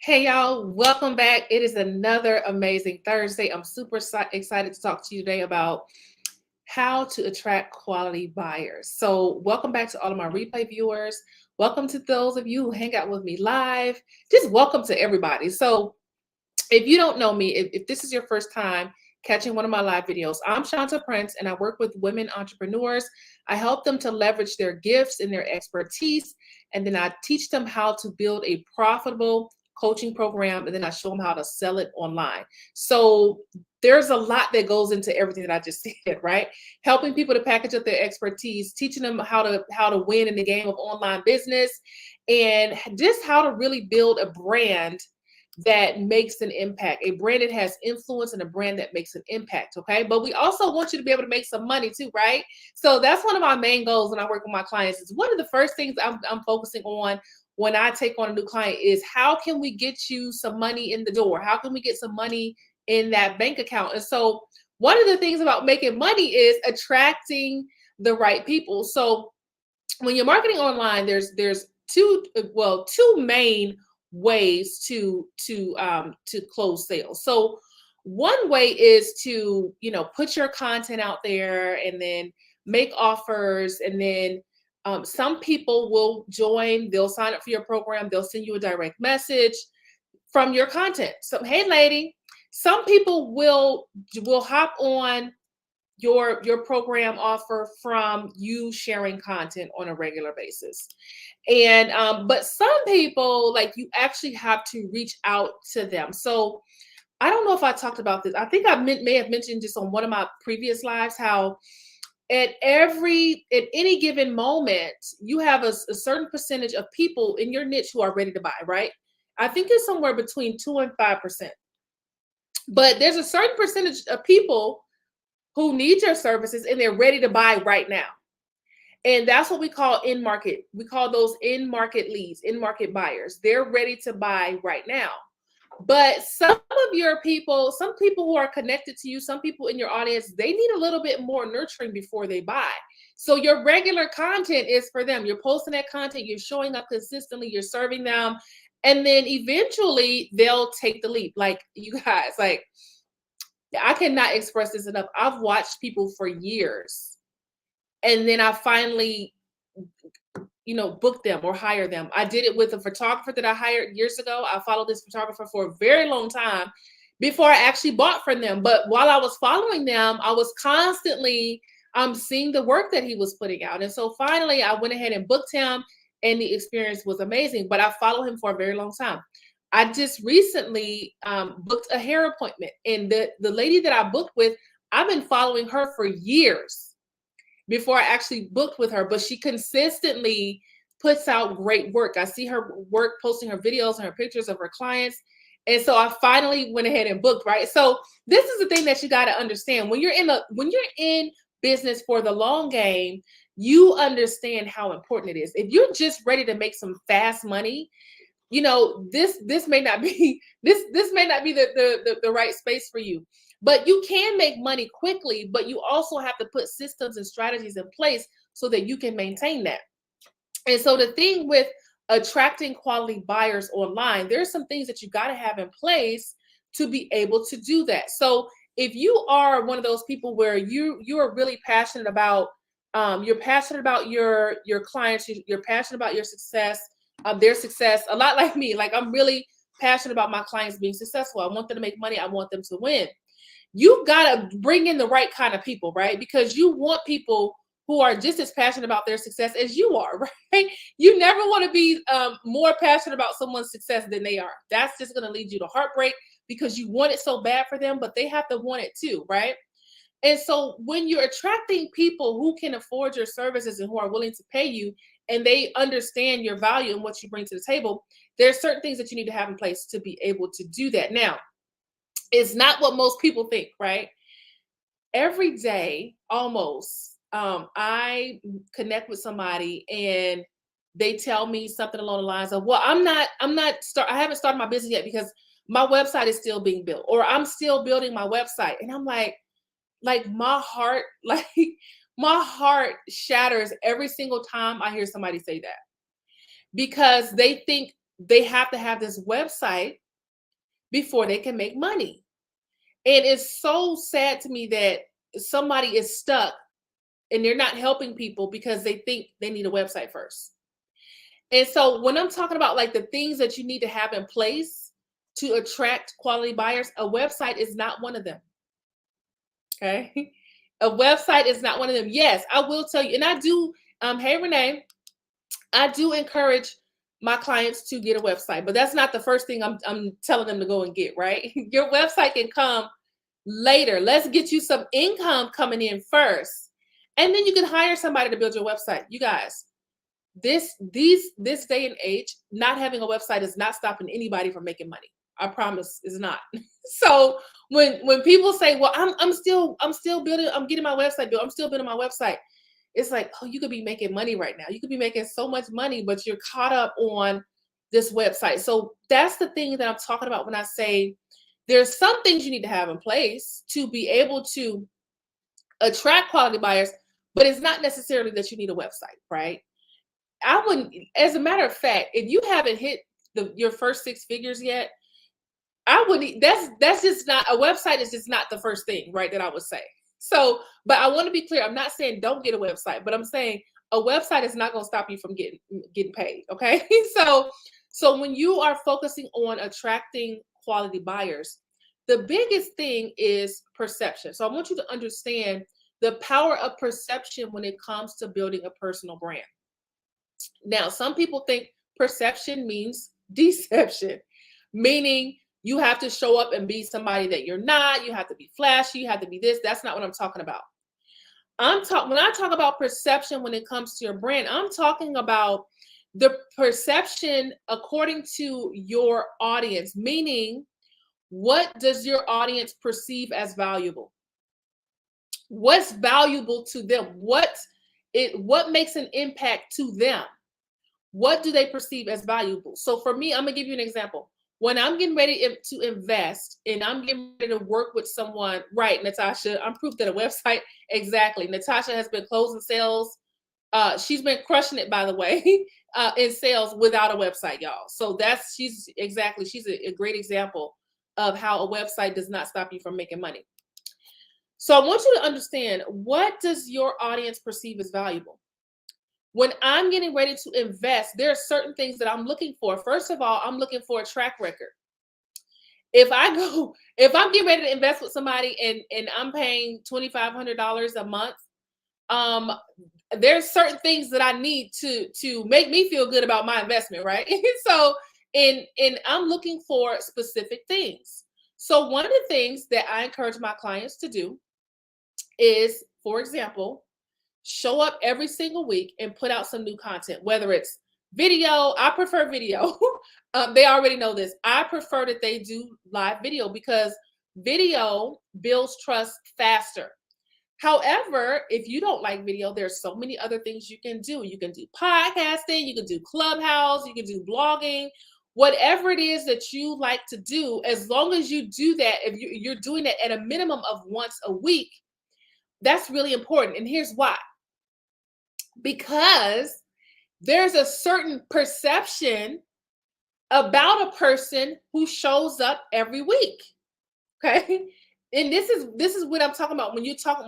Hey y'all, welcome back. It is another amazing Thursday. I'm super excited to talk to you today about how to attract quality buyers. So, welcome back to all of my replay viewers. Welcome to those of you who hang out with me live. Just welcome to everybody. So, if you don't know me, if this is your first time catching one of my live videos, I'm Shanta Prince and I work with women entrepreneurs. I help them to leverage their gifts and their expertise, and then I teach them how to build a profitable coaching program, and then I show them how to sell it online. So there's a lot that goes into everything that I just said, right? Helping people to package up their expertise, teaching them how to win in the game of online business, and just how to really build a brand that makes an impact, a brand that has influence and a brand that makes an impact. Okay. But we also want you to be able to make some money too, right? So that's one of my main goals when I work with my clients is one of the first things I'm focusing on when I take on a new client is how can we get you some money in the door? How can we get some money in that bank account? And so one of the things about making money is attracting the right people. So when you're marketing online, there's two main ways to close sales. So one way is to put your content out there and then make offers, and then some people will join, they'll sign up for your program, they'll send you a direct message from your content. So hey lady, some people will hop on your program offer from you sharing content on a regular basis. And but some people, like, you actually have to reach out to them. So I don't know if I talked about this. I think I may have mentioned this on one of my previous lives, how at any given moment you have a certain percentage of people in your niche who are ready to buy, right? I think it's somewhere between 2 and 5%. But there's a certain percentage of people who need your services and they're ready to buy right now. And that's what we call in market. We call those in market leads, in market buyers. They're ready to buy right now. But some of your people, some people who are connected to you, some people in your audience, they need a little bit more nurturing before they buy. So your regular content is for them. You're posting that content, you're showing up consistently, you're serving them, and then eventually they'll take the leap. Like, you guys, like, I cannot express this enough. I've watched people for years, and then I finally, book them or hire them. I did it with a photographer that I hired years ago. I followed this photographer for a very long time before I actually bought from them. But while I was following them, I was constantly seeing the work that he was putting out. And so finally I went ahead and booked him, and the experience was amazing. But I followed him for a very long time. I just recently booked a hair appointment, and the lady that I booked with, I've been following her for years before I actually booked with her, but she consistently puts out great work. I see her work, posting her videos and her pictures of her clients. And so I finally went ahead and booked, right? So this is the thing that you got to understand. When you're in business for the long game, you understand how important it is. If you're just ready to make some fast money, this may not be this may not be the right space for you. But you can make money quickly, but you also have to put systems and strategies in place so that you can maintain that. And so the thing with attracting quality buyers online, there's some things that you got to have in place to be able to do that. So if you are one of those people where you are really passionate about you're passionate about your clients, you're passionate about their success, a lot like me. Like, I'm really passionate about my clients being successful. I want them to make money. I want them to win. You got to bring in the right kind of people, right? Because you want people who are just as passionate about their success as you are, right? You never want to be more passionate about someone's success than they are. That's just going to lead you to heartbreak, because you want it so bad for them, but they have to want it too, right? And so when you're attracting people who can afford your services and who are willing to pay you, and they understand your value and what you bring to the table, there's certain things that you need to have in place to be able to do that. Now, it's not what most people think, right? Every day, almost, I connect with somebody and they tell me something along the lines of, well, I haven't started my business yet because my website is still being built, or I'm still building my website. And I'm like my heart, like my heart shatters every single time I hear somebody say that, because they think they have to have this website before they can make money. And it's so sad to me that somebody is stuck and they're not helping people because they think they need a website first. And so when I'm talking about like the things that you need to have in place to attract quality buyers, a website is not one of them. Okay. A website is not one of them. Yes, I will tell you. And I do, hey Renee, I do encourage my clients to get a website, but that's not the first thing I'm telling them to go and get, right? Your website can come later. Let's get you some income coming in first. And then you can hire somebody to build your website. You guys, this day and age, not having a website is not stopping anybody from making money. I promise is not. So when people say, well, I'm still building, I'm getting my website built, I'm still building my website. It's like, oh, you could be making money right now. You could be making so much money, but you're caught up on this website. So that's the thing that I'm talking about when I say there's some things you need to have in place to be able to attract quality buyers, but it's not necessarily that you need a website, right? I wouldn't, as a matter of fact, if you haven't hit your first 6 figures yet, I wouldn't, that's just not, a website is just not the first thing, right, that I would say. So, but I want to be clear, I'm not saying don't get a website, but I'm saying a website is not going to stop you from getting paid, okay? So when you are focusing on attracting quality buyers, the biggest thing is perception. So I want you to understand the power of perception when it comes to building a personal brand. Now, some people think perception means deception, meaning you have to show up and be somebody that you're not. You have to be flashy. You have to be this. That's not what I'm talking about. When I talk about perception when it comes to your brand, I'm talking about the perception according to your audience, meaning what does your audience perceive as valuable? What's valuable to them? What makes an impact to them? What do they perceive as valuable? So for me, I'm gonna give you an example. When I'm getting ready to invest and I'm getting ready to work with someone, right, Natasha, I'm proof that a website, exactly. Natasha has been closing sales. She's been crushing it, by the way, in sales without a website, y'all. So she's a great example of how a website does not stop you from making money. So I want you to understand, what does your audience perceive as valuable? When I'm getting ready to invest, there are certain things that I'm looking for. First of all, I'm looking for a track record. If I'm getting ready to invest with somebody and I'm paying $2,500 a month, there's certain things that I need to make me feel good about my investment, right? So, and I'm looking for specific things. So one of the things that I encourage my clients to do is, for example, show up every single week and put out some new content, whether it's video. I prefer video. They already know this. I prefer that they do live video because video builds trust faster. However, if you don't like video, there's so many other things you can do. You can do podcasting, you can do Clubhouse, you can do blogging, whatever it is that you like to do. As long as you do that, if you're doing it at a minimum of once a week, that's really important. And here's why. Because there's a certain perception about a person who shows up every week. Okay. And this is what I'm talking about when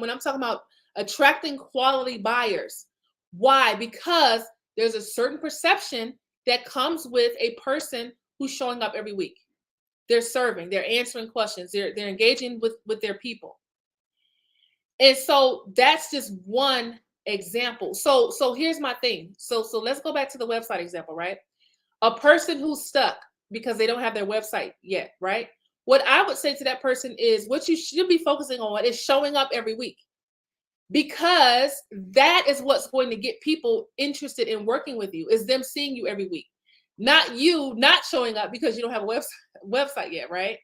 I'm talking about attracting quality buyers. Why? Because there's a certain perception that comes with a person who's showing up every week. They're serving, they're answering questions, they're engaging with their people. And so that's just one example. So here's my thing. So let's go back to the website example, right? A person who's stuck because they don't have their website yet, right? What I would say to that person is what you should be focusing on is showing up every week, because that is what's going to get people interested in working with you, is them seeing you every week, not you not showing up because you don't have a website yet, right?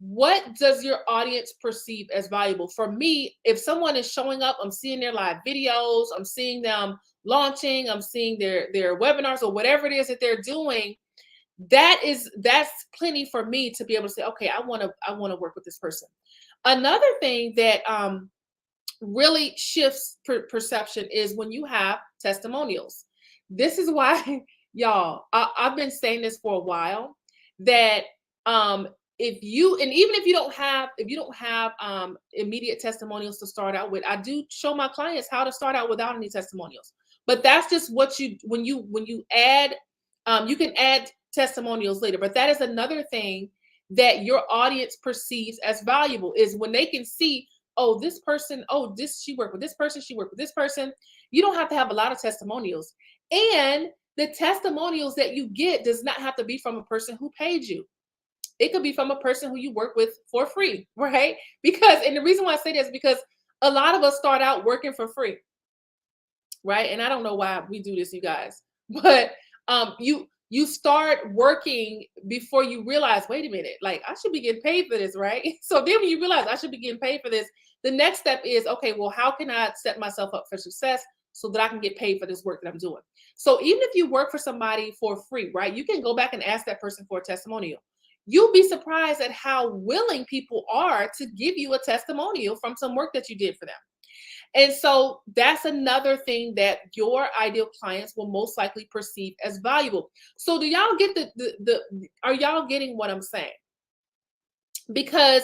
What does your audience perceive as valuable? For me, if someone is showing up, I'm seeing their live videos, I'm seeing them launching, I'm seeing their webinars or whatever it is that they're doing, that's plenty for me to be able to say, okay, I want to work with this person. Another thing that really shifts perception is when you have testimonials. This is why Y'all, I've been saying this for a while that if you, and even if you don't have, immediate testimonials to start out with, I do show my clients how to start out without any testimonials. But that's just what you, when you add, you can add testimonials later. But that is another thing that your audience perceives as valuable, is when they can see, oh, this person, oh, this, she worked with this person, she worked with this person. You don't have to have a lot of testimonials. And the testimonials that you get does not have to be from a person who paid you. It could be from a person who you work with for free, right? Because, and the reason why I say this is because a lot of us start out working for free, right? And I don't know why we do this, you guys, but you start working before you realize, wait a minute, like I should be getting paid for this, right? So then when you realize I should be getting paid for this, the next step is, okay, well, how can I set myself up for success so that I can get paid for this work that I'm doing? So even if you work for somebody for free, right, you can go back and ask that person for a testimonial. You'll be surprised at how willing people are to give you a testimonial from some work that you did for them. And so that's another thing that your ideal clients will most likely perceive as valuable. So do y'all get the are y'all getting what I'm saying? Because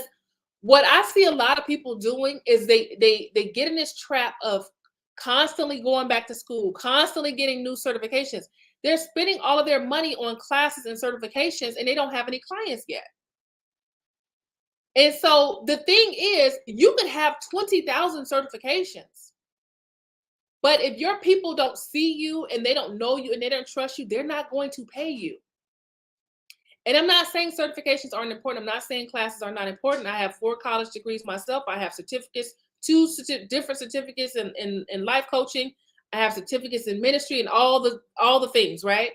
what I see a lot of people doing is they get in this trap of constantly going back to school, constantly getting new certifications. They're spending all of their money on classes and certifications, and they don't have any clients yet. And so the thing is, you could have 20,000 certifications, but if your people don't see you and they don't know you and they don't trust you, they're not going to pay you. And I'm not saying certifications aren't important. I'm not saying classes are not important. I have 4 college degrees myself. I have certificates, 2 different certificates in life coaching. I have certificates in ministry and all the things, right?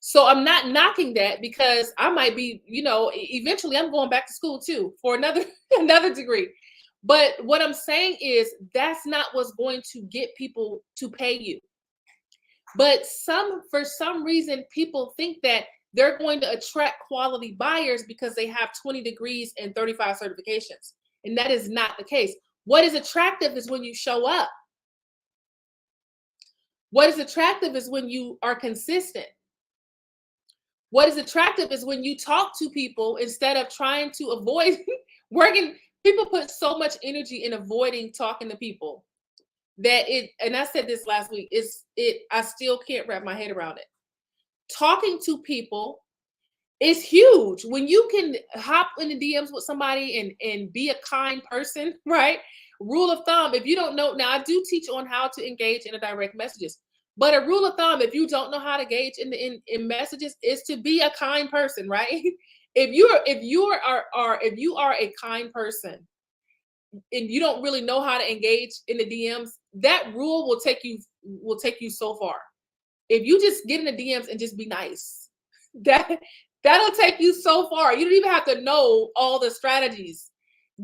So I'm not knocking that, because I might be, eventually I'm going back to school too for another another degree. But what I'm saying is that's not what's going to get people to pay you. But for some reason, people think that they're going to attract quality buyers because they have 20 degrees and 35 certifications. And that is not the case. What is attractive is when you show up. What is attractive is when you are consistent. What is attractive is when you talk to people instead of trying to avoid working. People put so much energy in avoiding talking to people that and I said this last week, I still can't wrap my head around it. Talking to people is huge. When you can hop in the DMs with somebody and be a kind person, right? Rule of thumb, if you don't know, now I do teach on how to engage in the direct messages. But a rule of thumb, if you don't know how to engage in messages, is to be a kind person, right? If you are a kind person and you don't really know how to engage in the DMs, that rule will take you so far. If you just get in the DMs and just be nice, that'll take you so far. You don't even have to know all the strategies.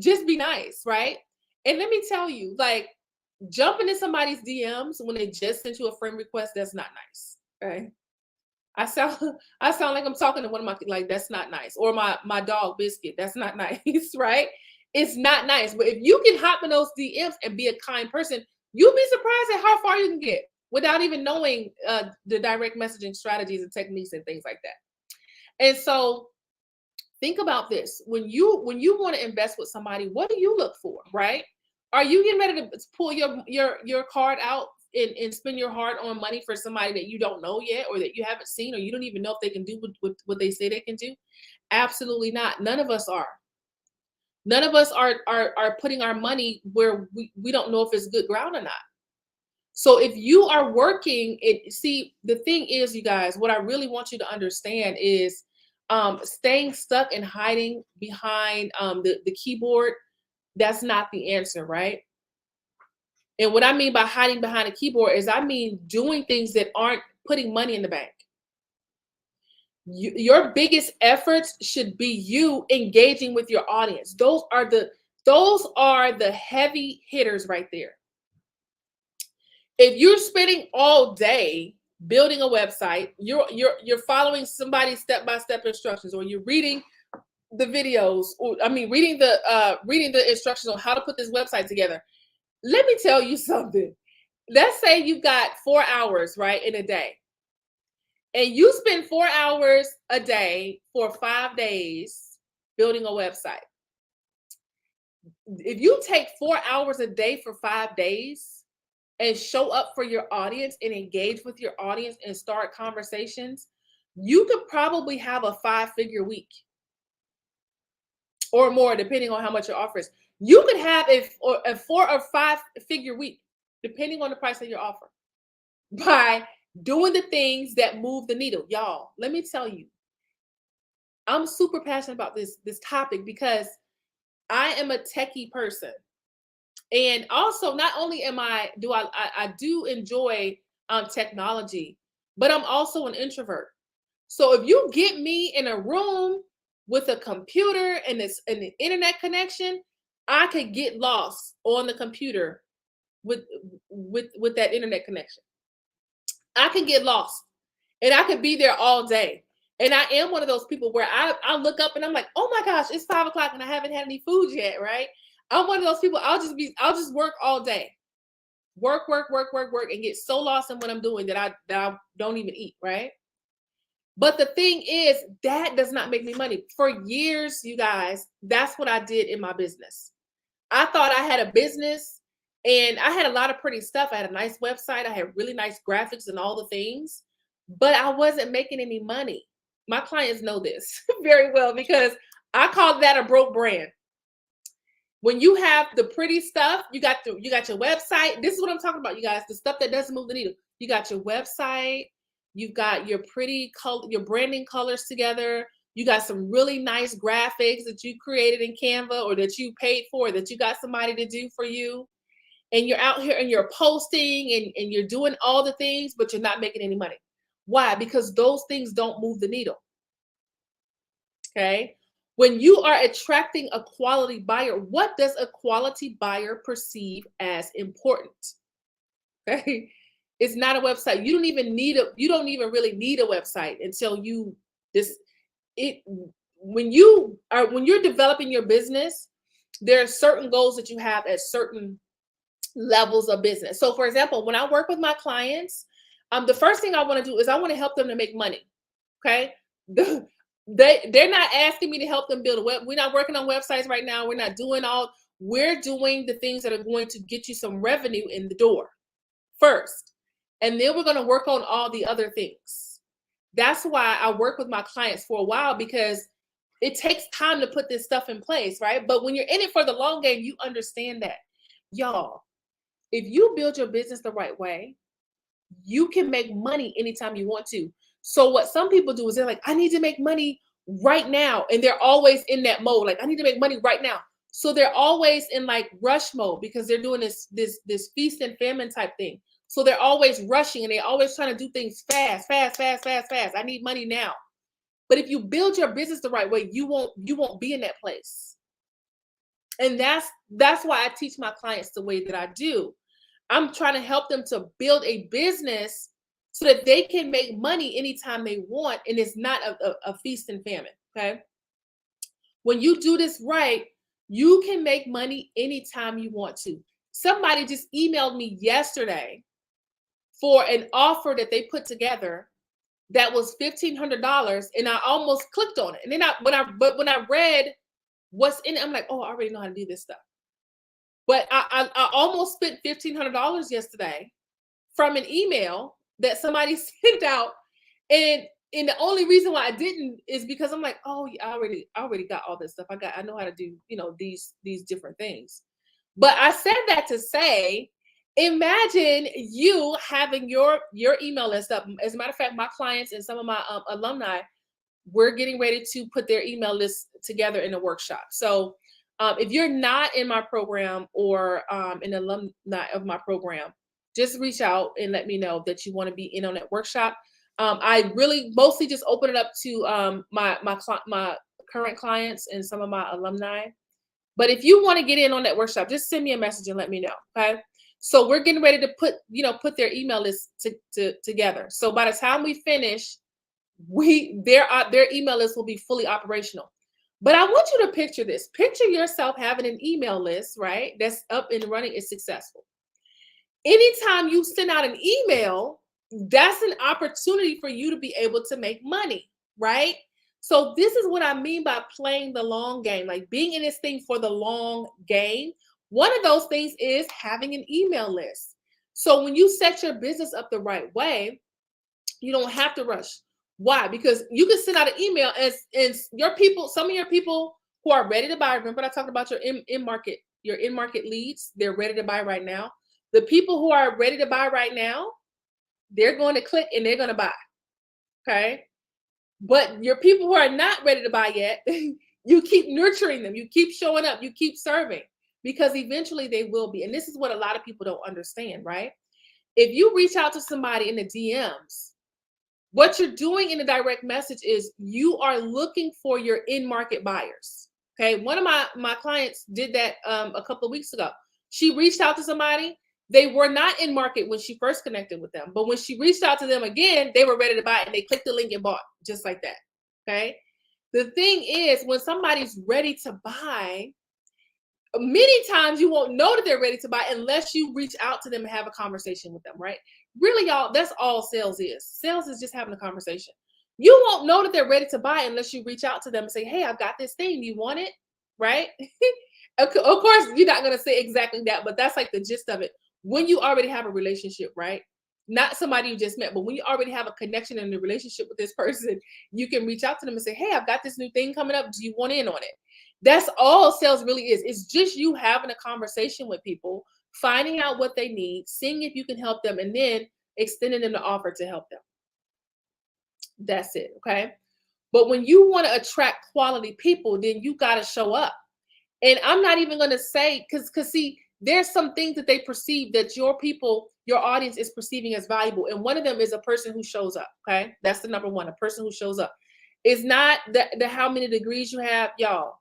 Just be nice, right? And let me tell you, like, jumping in somebody's DMs when they just sent you a friend request, that's not nice. Okay. I sound like I'm talking to one of my, like, that's not nice. Or my dog Biscuit, that's not nice, right? It's not nice. But if you can hop in those DMs and be a kind person, you'll be surprised at how far you can get without even knowing the direct messaging strategies and techniques and things like that. And so think about this. When you want to invest with somebody, what do you look for, right? Are you getting ready to pull your card out and spend your hard-earned money for somebody that you don't know yet, or that you haven't seen, or you don't even know if they can do what they say they can do? Absolutely not. None of us are. None of us are putting our money where we don't know if it's good ground or not. So if you are working, see, the thing is, you guys, what I really want you to understand is staying stuck and hiding behind the keyboard. That's not the answer, right? And what I mean by hiding behind a keyboard is I mean doing things that aren't putting money in the bank. Your biggest efforts should be you engaging with your audience. Those are the heavy hitters right there. If you're spending all day building a website, you're following somebody's step-by-step instructions, or you're reading the videos, or reading the instructions on how to put this website together. Let me tell you something. Let's say you've got 4 hours, right, in a day. and you spend 4 hours a day for 5 days building a website. If you take 4 hours a day for 5 days and show up for your audience and engage with your audience and start conversations, you could probably have a 5-figure week or more, depending on how much your offer is. You could have a 4 or 5-figure week, depending on the price of your offer, by doing the things that move the needle. Y'all, let me tell you, I'm super passionate about this topic because I am a techie person. And also, not only do I do enjoy technology, but I'm also an introvert. So if you get me in a room with a computer and an internet connection, I could get lost on the computer with that internet connection. I can get lost, and I could be there all day. And I am one of those people where I look up and I'm like, oh my gosh, it's 5 o'clock and I haven't had any food yet, right? I'm one of those people. I'll just work all day, work, and get so lost in what I'm doing that I don't even eat, right? But the thing is, that does not make me money. For years, you guys, that's what I did in my business. I thought I had a business and I had a lot of pretty stuff. I had a nice website. I had really nice graphics and all the things, but I wasn't making any money. My clients know this very well because I call that a broke brand. When you have the pretty stuff, you got your website. This is what I'm talking about, you guys. The stuff that doesn't move the needle. You got your website. You've got your pretty color, your branding colors together. You got some really nice graphics that you created in Canva or that you paid for, that you got somebody to do for you. And you're out here and you're posting and you're doing all the things, but you're not making any money. Why? Because those things don't move the needle. Okay. When you are attracting a quality buyer, what does a quality buyer perceive as important? Okay. It's not a website. You don't even really need a website until when you're developing your business, there are certain goals that you have at certain levels of business. So for example, when I work with my clients, the first thing I want to do is I want to help them to make money. Okay. They're not asking me to help them build a web. We're not working on websites right now. We're doing the things that are going to get you some revenue in the door first. And then we're going to work on all the other things. That's why I work with my clients for a while, because it takes time to put this stuff in place, right? But when you're in it for the long game, you understand that. Y'all, if you build your business the right way, you can make money anytime you want to. So what some people do is they're like, I need to make money right now. And they're always in that mode. Like, I need to make money right now. So they're always in like rush mode because they're doing this feast and famine type thing. So they're always rushing and they're always trying to do things fast. I need money now. But if you build your business the right way, you won't be in that place. And that's why I teach my clients the way that I do. I'm trying to help them to build a business so that they can make money anytime they want, and it's not a feast and famine, okay? When you do this right, you can make money anytime you want to. Somebody just emailed me yesterday for an offer that they put together that was $1,500, and I almost clicked on it. And then when I read what's in it, I'm like, oh, I already know how to do this stuff. But I almost spent $1,500 yesterday from an email that somebody sent out, and the only reason why I didn't is because I'm like, oh, yeah, I already got all this stuff. I know how to do, these different things. But I said that to say, imagine you having your email list up. As a matter of fact, my clients and some of my alumni, we're getting ready to put their email list together in a workshop. So if you're not in my program or an alumni of my program, just reach out and let me know that you want to be in on that workshop. I really mostly just open it up to my current clients and some of my alumni. But if you want to get in on that workshop, just send me a message and let me know. Okay. So we're getting ready to put their email list together. So by the time we finish, their email list will be fully operational. But I want you to picture this. Picture yourself having an email list, right? That's up and running, is successful. Anytime you send out an email, that's an opportunity for you to be able to make money, right? So this is what I mean by playing the long game, like being in this thing for the long game. One of those things is having an email list. So when you set your business up the right way, you don't have to rush. Why? Because you can send out an email and your people, some of your people who are ready to buy. Remember, I talked about your in market leads. They're ready to buy right now. The people who are ready to buy right now, they're going to click and they're going to buy. Okay. But your people who are not ready to buy yet, you keep nurturing them. You keep showing up. You keep serving because eventually they will be. And this is what a lot of people don't understand, right? If you reach out to somebody in the DMs, what you're doing in the direct message is you are looking for your in-market buyers. Okay. One of my clients did that a couple of weeks ago. She reached out to somebody. They were not in market when she first connected with them, but when she reached out to them again, they were ready to buy and they clicked the link and bought just like that. Okay. The thing is, when somebody's ready to buy, many times you won't know that they're ready to buy unless you reach out to them and have a conversation with them, right? Really, y'all, that's all sales is. Sales is just having a conversation. You won't know that they're ready to buy unless you reach out to them and say, hey, I've got this thing. Do you want it? Right? Of course, you're not going to say exactly that, but that's like the gist of it. When you already have a relationship, right? Not somebody you just met, but when you already have a connection and a relationship with this person, you can reach out to them and say, hey, I've got this new thing coming up. Do you want in on it? That's all sales really is. It's just you having a conversation with people, finding out what they need, seeing if you can help them, and then extending them the offer to help them. That's it. Okay. But when you want to attract quality people, then you got to show up. And I'm not even going to say, because see, there's some things that they perceive that your people, your audience is perceiving as valuable. And one of them is a person who shows up. Okay. That's the number one, a person who shows up. It's not the how many degrees you have, y'all.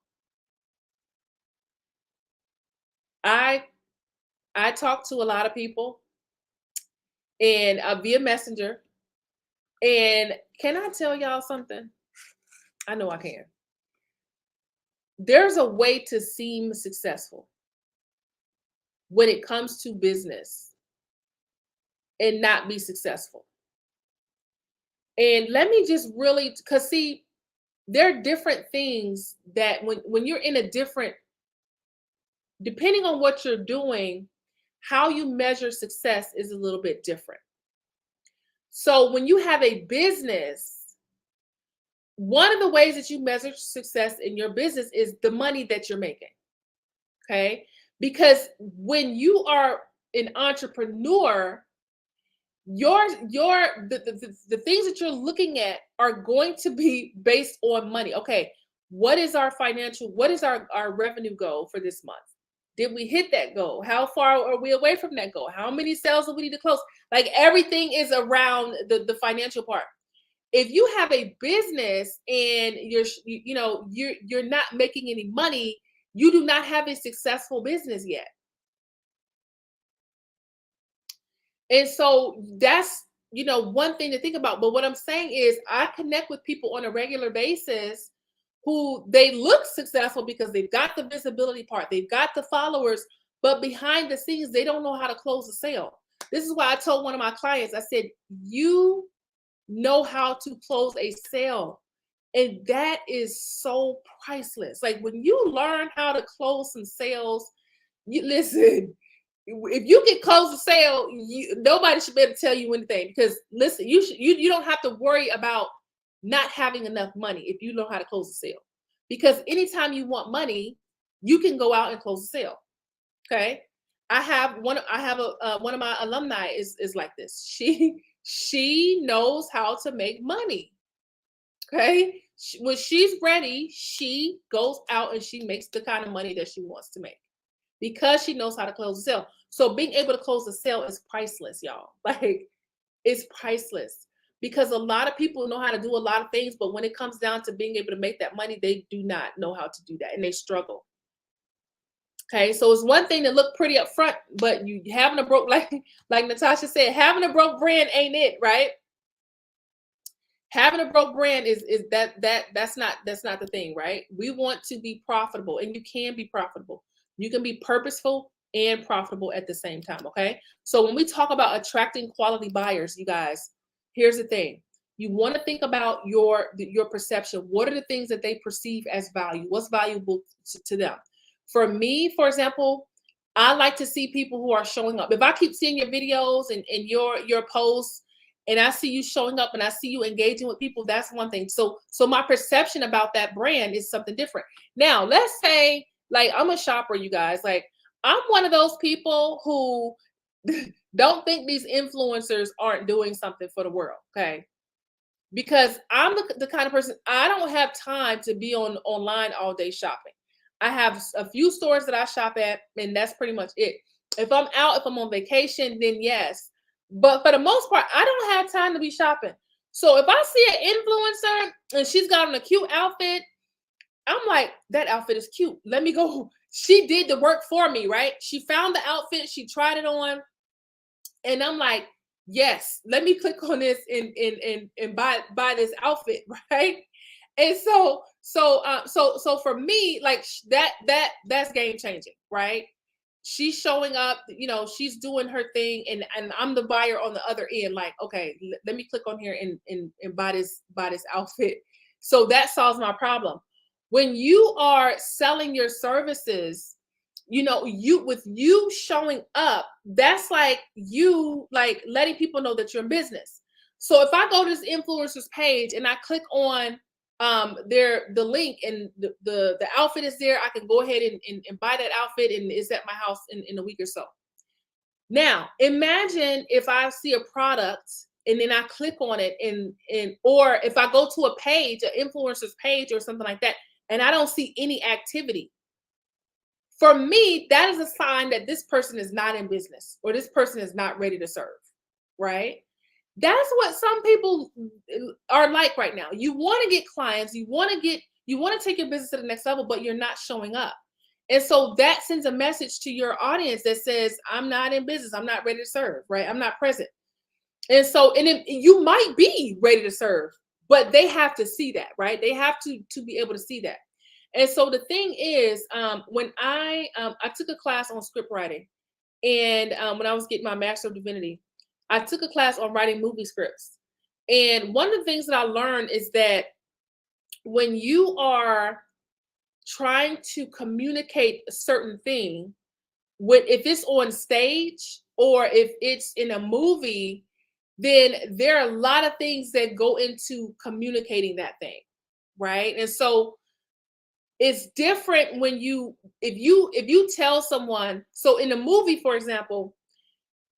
I talk to a lot of people and via messenger. And can I tell y'all something? I know I can. There's a way to seem successful when it comes to business and not be successful. And let me just really, because see, there are different things that when you're in a different, depending on what you're doing, how you measure success is a little bit different. So when you have a business, one of the ways that you measure success in your business is the money that you're making. Okay. Because when you are an entrepreneur, the things that you're looking at are going to be based on money. Okay. What is our revenue goal for this month? Did we hit that goal? How far are we away from that goal? How many sales do we need to close? Like everything is around the financial part. If you have a business and you're not making any money, you do not have a successful business yet. And so that's one thing to think about. But what I'm saying is I connect with people on a regular basis who they look successful because they've got the visibility part, they've got the followers, but behind the scenes, they don't know how to close a sale. This is why I told one of my clients, I said, you know how to close a sale. And that is so priceless. Like when you learn how to close some sales, you listen, if you can close a sale, nobody should be able to tell you anything because listen, you don't have to worry about not having enough money if you know how to close a sale. Because anytime you want money, you can go out and close a sale. Okay. I have one of my alumni is like this. She knows how to make money. Okay. When she's ready, she goes out and she makes the kind of money that she wants to make because she knows how to close a sale. So being able to close a sale is priceless, y'all. Like it's priceless because a lot of people know how to do a lot of things, but when it comes down to being able to make that money, they do not know how to do that and they struggle. Okay, so it's one thing to look pretty up front, but you having a broke, like Natasha said, having a broke brand ain't it, right? Having a broke brand is that's not the thing, right? We want to be profitable, and you can be profitable. You can be purposeful and profitable at the same time. Okay. So when we talk about attracting quality buyers, you guys, here's the thing. You want to think about your perception. What are the things that they perceive as value? What's valuable to them? For me, for example, I like to see people who are showing up. If I keep seeing your videos and your posts, and I see you showing up and I see you engaging with people, that's one thing. So my perception about that brand is something different. Now, let's say like I'm a shopper, you guys. Like I'm one of those people who don't think these influencers aren't doing something for the world, okay? Because I'm the kind of person, I don't have time to be online all day shopping. I have a few stores that I shop at, and that's pretty much it. If I'm out, if I'm on vacation, then yes. But for the most part, I don't have time to be shopping. So if I see an influencer and she's got on a cute outfit, I'm like, that outfit is cute. Let me go. She did the work for me, right? She found the outfit, she tried it on, and I'm like, yes, let me click on this and buy this outfit, right? And so for me, like that's game changing, right? She's showing up, she's doing her thing, and I'm the buyer on the other end. Like, okay, let me click on here and buy this outfit. So that solves my problem. When you are selling your services, you showing up, that's like you like letting people know that you're in business. So if I go to this influencer's page and I click on the link and the outfit is there, I can go ahead and buy that outfit, and it's at my house in a week or so. Now imagine if I see a product and then I click on it and or if I go to a page, an influencer's page or something like that, and I don't see any activity. For me, that is a sign that this person is not in business or this person is not ready to serve, right? That's what some people are like right now. You want to get clients, you want to take your business to the next level, but you're not showing up. And so that sends a message to your audience that says, I'm not in business, I'm not ready to serve, right? I'm not present. And so, you might be ready to serve, but they have to see that, right? They have to be able to see that. And so the thing is, when I took a class on script writing, and when I was getting my Master of Divinity, I took a class on writing movie scripts. And one of the things that I learned is that when you are trying to communicate a certain thing, if it's on stage or if it's in a movie, then there are a lot of things that go into communicating that thing, right? And so it's different when if you tell someone. So in a movie, for example,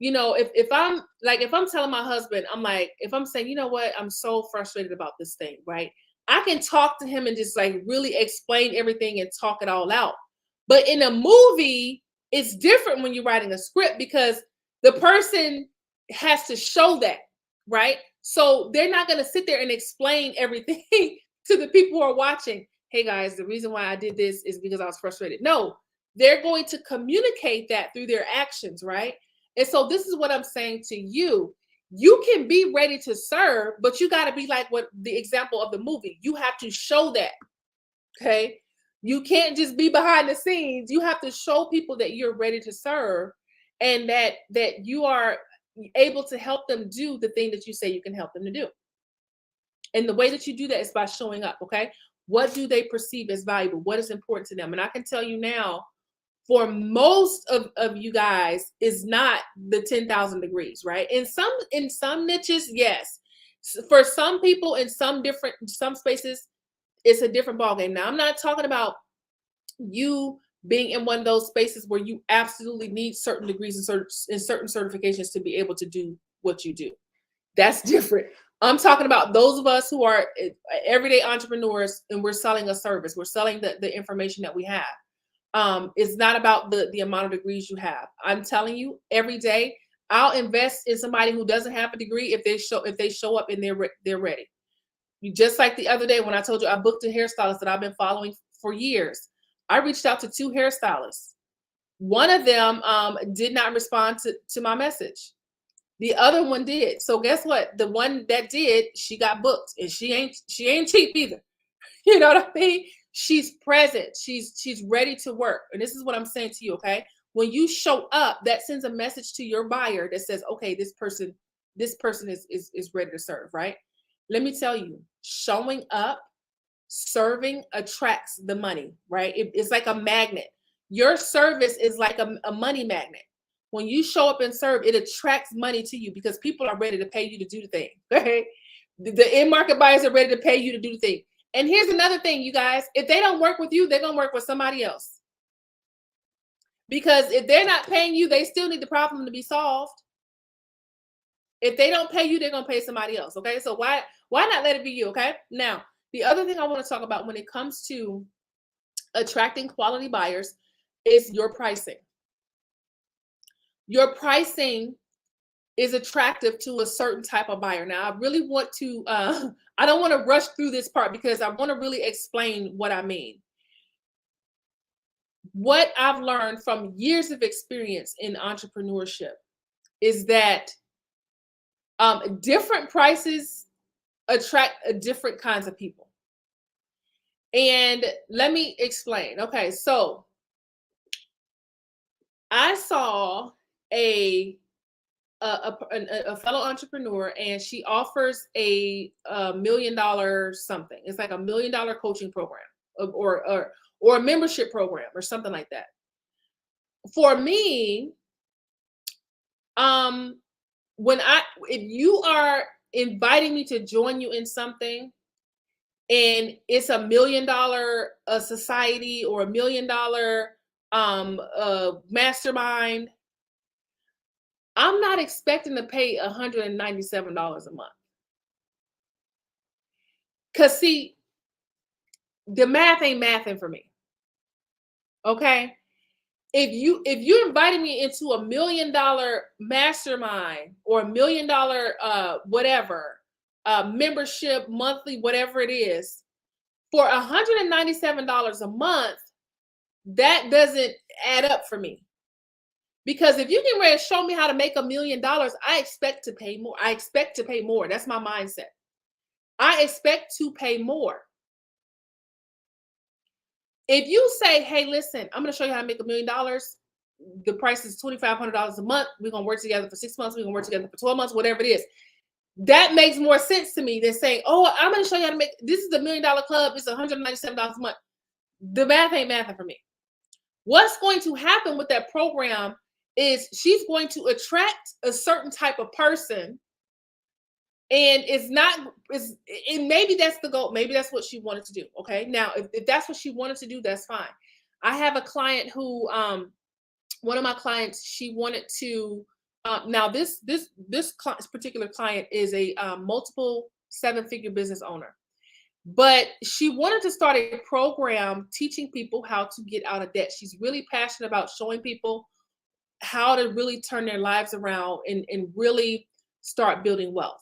if I'm telling my husband, I'm like, if I'm saying, you know what, I'm so frustrated about this thing, right? I can talk to him and just like really explain everything and talk it all out. But in a movie, it's different when you're writing a script because the person has to show that, right? So they're not going to sit there and explain everything to the people who are watching. Hey guys, the reason why I did this is because I was frustrated. No, they're going to communicate that through their actions, right? And so this is what I'm saying to you. You can be ready to serve, but you got to be like what the example of the movie. You have to show that. Okay. You can't just be behind the scenes. You have to show people that you're ready to serve and that you are able to help them do the thing that you say you can help them to do. And the way that you do that is by showing up. Okay. What do they perceive as valuable? What is important to them? And I can tell you now, for most of you guys, is not the 10,000 degrees, right? In some niches, yes. For some people in some spaces, it's a different ballgame. Now, I'm not talking about you being in one of those spaces where you absolutely need certain degrees and certain certifications to be able to do what you do. That's different. I'm talking about those of us who are everyday entrepreneurs and we're selling a service. We're selling the information that we have. It's not about the amount of degrees you have. I'm telling you, every day I'll invest in somebody who doesn't have a degree if they show up and they're ready. You just like the other day when I told you I booked a hairstylist that I've been following for years. I reached out to 2 hairstylists. One of them did not respond to my message. The other one did. So guess what? The one that did, she got booked, and she ain't cheap either. You know what I mean? She's present. She's ready to work. And this is what I'm saying to you, okay? When you show up, that sends a message to your buyer that says, okay, this person is ready to serve, right? Let me tell you, showing up, serving attracts the money, right? It's like a magnet. Your service is like a money magnet. When you show up and serve, it attracts money to you because people are ready to pay you to do the thing. Right? The in-market buyers are ready to pay you to do the thing. And here's another thing, you guys. If they don't work with you, they're gonna work with somebody else. Because if they're not paying you, they still need the problem to be solved. If they don't pay you, they're gonna pay somebody else. Okay. So why not let it be you? Okay. Now, the other thing I want to talk about when it comes to attracting quality buyers is your pricing. Your pricing is attractive to a certain type of buyer. Now, I really want to, I don't want to rush through this part because I want to really explain what I mean. What I've learned from years of experience in entrepreneurship is that different prices attract different kinds of people. And let me explain. Okay, so I saw a fellow entrepreneur, and she offers a $1 million something. It's like $1 million coaching program, or a membership program, or something like that. For me, if you are inviting me to join you in something, and it's $1 million society or $1 million mastermind, I'm not expecting to pay $197 a month. Because see, the math ain't mathing for me. Okay? If you're inviting me into $1 million mastermind or $1 million whatever, membership, monthly, whatever it is, for $197 a month, that doesn't add up for me. Because if you can ready to show me how to make $1 million, I expect to pay more. I expect to pay more. That's my mindset. I expect to pay more. If you say, hey, listen, I'm going to show you how to make $1 million. The price is $2,500 a month. We're going to work together for 6 months. We're going to work together for 12 months, whatever it is. That makes more sense to me than saying, oh, I'm going to show you how to make, this is the $1 million club. It's $197 a month. The math ain't mathing for me. What's going to happen with that program is she's going to attract a certain type of person. And and maybe that's the goal. Maybe that's what she wanted to do. Okay. Now, if that's what she wanted to do, that's fine. I have a client who, one of my clients, she wanted to, now this particular client is a multiple 7-figure business owner, but she wanted to start a program teaching people how to get out of debt. She's really passionate about showing people how to really turn their lives around and really start building wealth.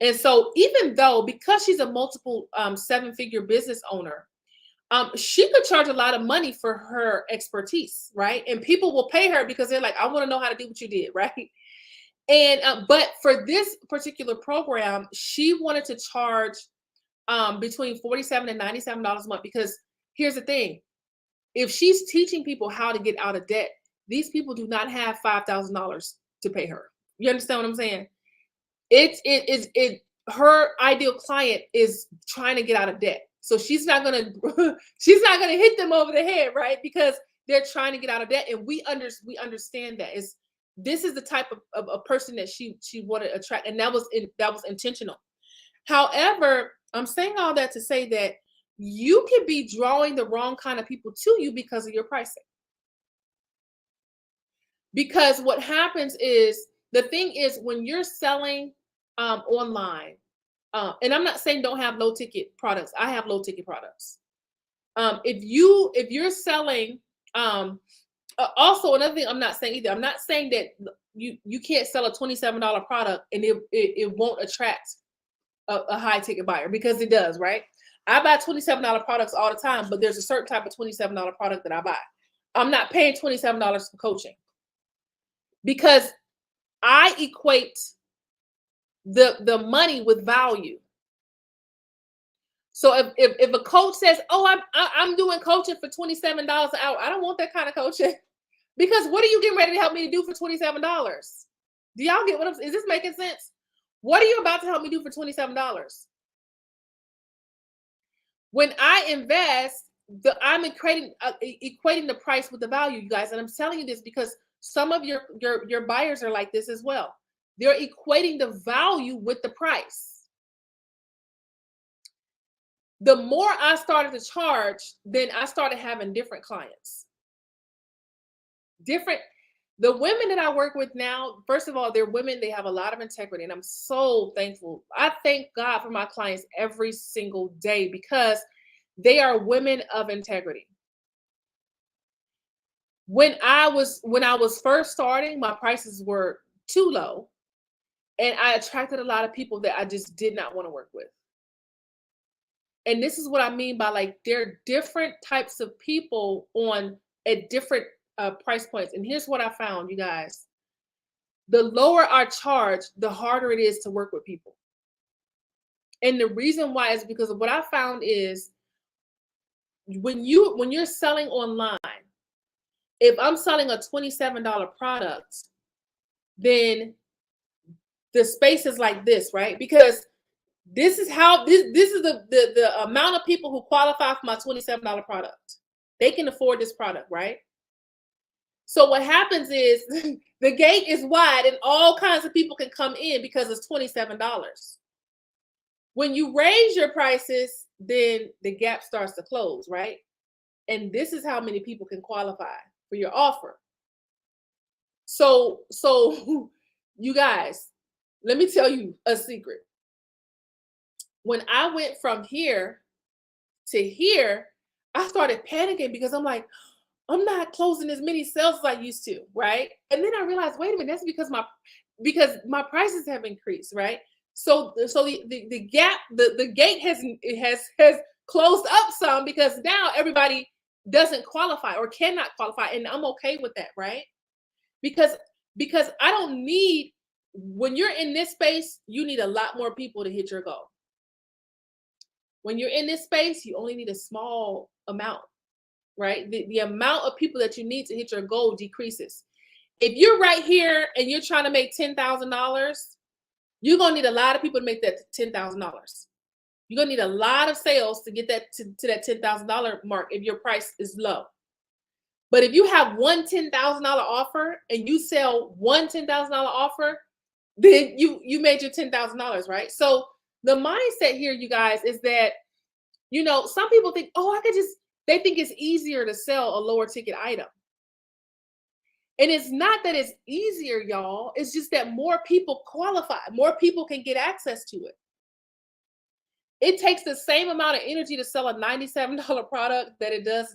And so even though, because she's a multiple 7-figure business owner, she could charge a lot of money for her expertise, right? And people will pay her because they're like, I want to know how to do what you did, right? And but for this particular program, she wanted to charge between $47 and $97 a month, because here's the thing. If she's teaching people how to get out of debt, these people do not have $5,000 to pay her. You understand what I'm saying? Her ideal client is trying to get out of debt. So she's not gonna hit them over the head, right? Because they're trying to get out of debt. And we understand that. This is the type of a person that she wanted to attract, and that was intentional. However, I'm saying all that to say that you could be drawing the wrong kind of people to you because of your pricing. Because what happens is, the thing is, when you're selling online, and I'm not saying don't have low ticket products. I have low ticket products. If you're selling, also another thing I'm not saying either. I'm not saying that you can't sell a $27 product and it won't attract a high ticket buyer, because it does, right? I buy $27 products all the time, but there's a certain type of $27 product that I buy. I'm not paying $27 for coaching, because I equate the money with value. So if a coach says, oh, I'm doing coaching for $27 an hour, I don't want that kind of coaching. Because what are you getting ready to help me to do for $27? Do y'all get is this making sense? What are you about to help me do for $27? When I invest, I'm equating the price with the value, you guys. And I'm telling you this because some of your buyers are like this as well. They're equating the value with the price. The more I started to charge, then I started having different clients. The women that I work with now, first of all, they're women, they have a lot of integrity, and I'm so thankful. I thank God for my clients every single day because they are women of integrity. When I was first starting, my prices were too low, and I attracted a lot of people that I just did not want to work with. And this is what I mean by, like, there are different types of people at different price points. And here's what I found, you guys. The lower our charge, the harder it is to work with people. And the reason why is because of what I found is when you're selling online, if I'm selling a $27 product, then the space is like this, right? Because this is how this is the amount of people who qualify for my $27 product. They can afford this product, right? So what happens is the gate is wide and all kinds of people can come in because it's $27. When you raise your prices, then the gap starts to close, right? And this is how many people can qualify for your offer. So you guys, let me tell you a secret. When I went from here to here, I started panicking because I'm like, I'm not closing as many sales as I used to, right? And then I realized, wait a minute, that's because my prices have increased, right? So the gap, the gate has closed up some because now everybody doesn't qualify or cannot qualify, and I'm okay with that, right? Because I don't need, when you're in this space, you need a lot more people to hit your goal. When you're in this space, you only need a small amount, right? The amount of people that you need to hit your goal decreases. If you're right here and you're trying to make $10,000, you're going to need a lot of people to make that $10,000. You're going to need a lot of sales to get that to that $10,000 mark if your price is low. But if you have one $10,000 offer and you sell one $10,000 offer, then you made your $10,000, right? So the mindset here, you guys, is that, some people think, oh, they think it's easier to sell a lower ticket item. And it's not that it's easier, y'all. It's just that more people qualify. More people can get access to it. It takes the same amount of energy to sell a $97 product that it does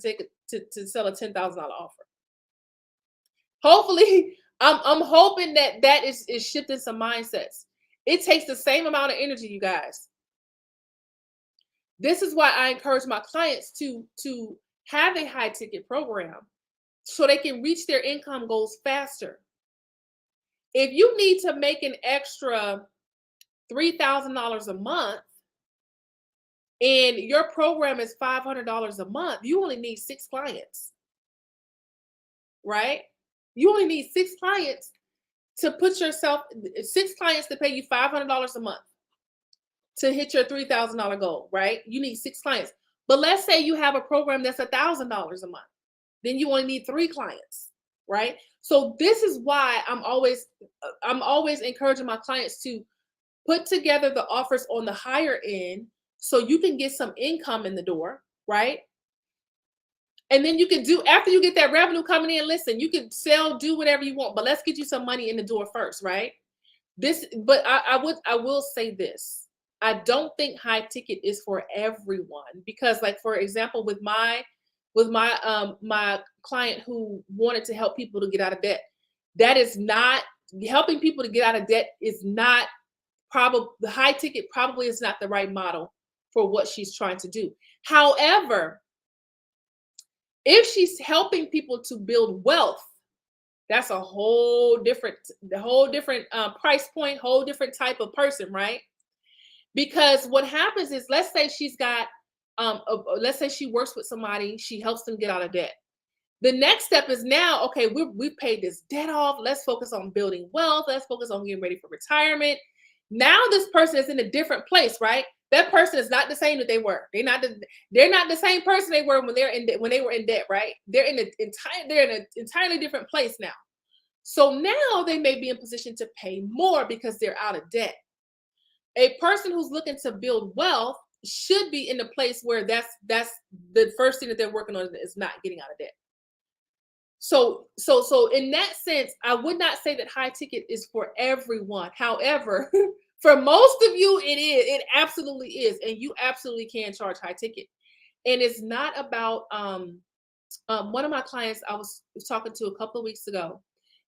to sell a $10,000 offer. Hopefully, I'm hoping that is shifting some mindsets. It takes the same amount of energy, you guys. This is why I encourage my clients to have a high ticket program so they can reach their income goals faster. If you need to make an extra $3,000 a month and your program is $500 a month, you only need 6 clients, right? You only need 6 clients to put yourself, 6 clients to pay you $500 a month to hit your $3,000 goal, right? You need 6 clients. But let's say you have a program that's $1,000 a month. Then you only need 3 clients, right? So this is why I'm always encouraging my clients to put together the offers on the higher end so you can get some income in the door, right? And then you can after you get that revenue coming in, listen, you can sell, do whatever you want, but let's get you some money in the door first, right? But I will say this. I don't think high ticket is for everyone because, like, for example, with my client who wanted to help people to get out of debt, that is not helping people to get out of debt is not probably the high ticket probably is not the right model for what she's trying to do. However, if she's helping people to build wealth, that's a whole different price point, whole different type of person, right? Because what happens is, let's say she's got, let's say she works with somebody, she helps them get out of debt. The next step is now, okay, we've paid this debt off. Let's focus on building wealth. Let's focus on getting ready for retirement. Now this person is in a different place, right? That person is not the same that they were. They're not the same person they were when they were in debt, right? They're in an entirely different place now. So now they may be in position to pay more because they're out of debt. A person who's looking to build wealth should be in the place where that's the first thing that they're working on is not getting out of debt. So in that sense, I would not say that high ticket is for everyone. However, for most of you, it is. It absolutely is, and you absolutely can charge high ticket. And it's not about one of my clients I was talking to a couple of weeks ago,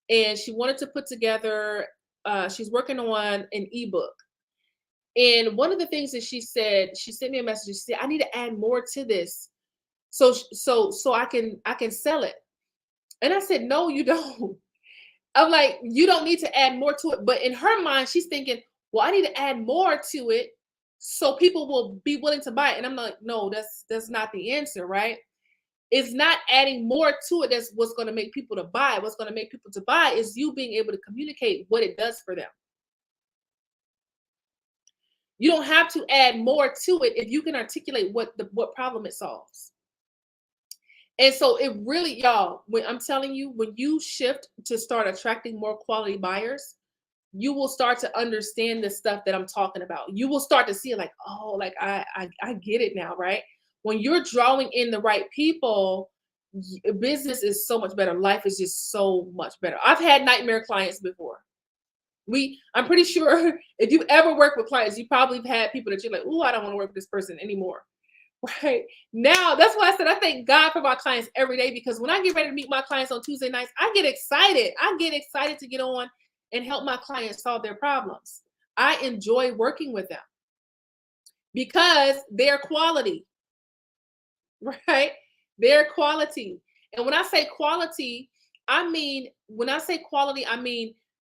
and she wanted to put together. She's working on an ebook, and one of the things that she said, she sent me a message. She said, "I need to add more to this, so I can sell it." And I said, "No, you don't." I'm like, "You don't need to add more to it." But in her mind, she's thinking, "Well, I need to add more to it so people will be willing to buy it." And I'm like, "No, that's not the answer, right? It's not adding more to it that's what's going to make people to buy. What's going to make people to buy is you being able to communicate what it does for them. You don't have to add more to it if you can articulate what problem it solves. And so it really, y'all, when I'm telling you, when you shift to start attracting more quality buyers, you will start to understand the stuff that I'm talking about. You will start to see like, oh, like I get it now, right? When you're drawing in the right people, business is so much better. Life is just so much better. I've had nightmare clients before. I'm pretty sure if you ever work with clients, you probably have had people that you're like, oh, I don't want to work with this person anymore. Right now, that's why I said I thank God for my clients every day, because when I get ready to meet my clients on Tuesday nights, I get excited. I get excited to get on and help my clients solve their problems. I enjoy working with them because they're quality, right? They're quality. And when I say quality, I mean,